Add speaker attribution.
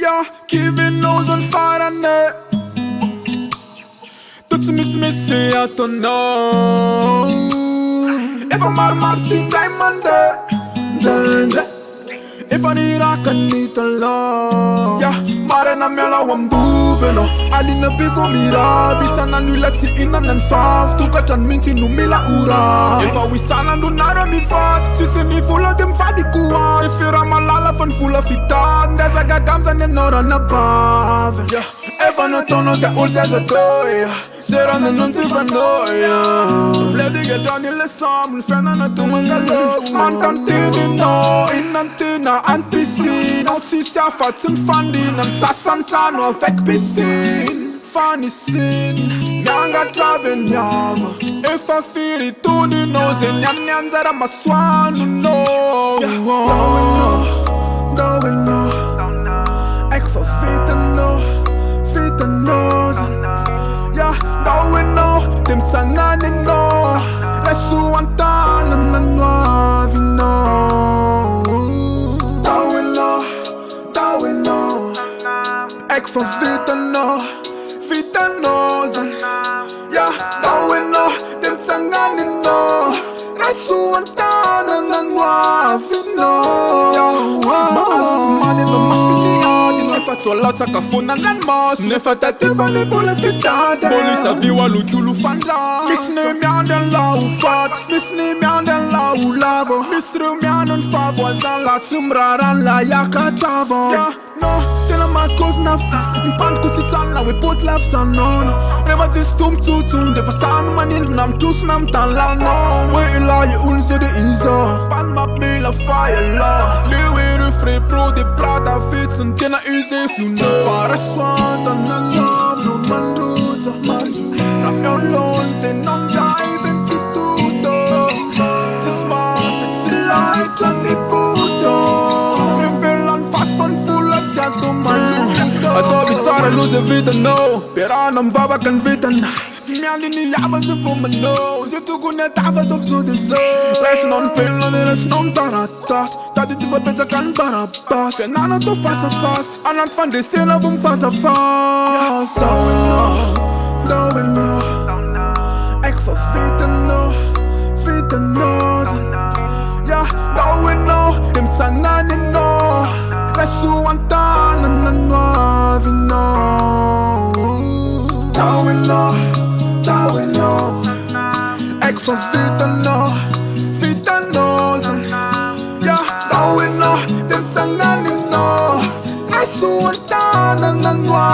Speaker 1: Ja, Kevin knows on fire and Toutes mis à ton nom. If I'm Martin Diamond, if I need I can meet alone. Yeah, Marina Mela Wambuveno. Alina Bivo Mira, Bisana Nuletsi in and fast. To cut and minty no Mila Ura. If I was Sana do Nara mi fat, Sissy me full of them fatty kuan. If you're a malala fan full of it, there's a gagams and you're not on above. Yeah, ever no tono that was as a toy. Sera no non si vannoia. Bledi che doni le somme, fenano tu mangalo. Mantantini no, inantina and piscine. Out si sia fatzen fandin and sassantano avec piscine. Funny sin, nyanga traven nyama. If I feel it, Tony knows it. Nyan zara maswan no. Going no. Ek for fit and no, fit and nose. Yeah, going no, dem sangani no. Resu antana na nuovi no. Going no. Ek for fit and no, fit and nose. Yeah, going no, dem sangani no. Resu antana na nuovi no. Money no mafia. So lots of kafuna and moss. Never that ever live all of it. Police have you all to fanda. Miss name and law fat. Miss name and law lava. Miss name and favors and la tumra and la yaka tava. Yeah, no, tell my cousin nafsa. In pant kutitsan la we put laughs on no. Never this tum tutum. The fasan man in nam tus nam tan la no. We la you unse de iso. Pan map me la fire law. Lewe refre pro de prata fits and tena easy. You know, para swat and the love no mandusa. Rap your loan, then I'm diving to tuto. It's smart, it's light and the puto. Reveal and fast and full at Santo Manu. I thought it's hard to lose a vita, no. Pero I'm vaba can vita. Mi alini labas for my nose. You took on that ava of so the soul. Less non pello, there's non taratas. That it was better can parapas. And I'm not too fast. I'm not fun, they say love fast. Going no. Ek for fit and nose. Yeah, going no. Them sangani no. Resu antana na nuovi no. Going no. Ek for fit and nose. Yeah, going no. Them sangani no. Resu antana na nuovi.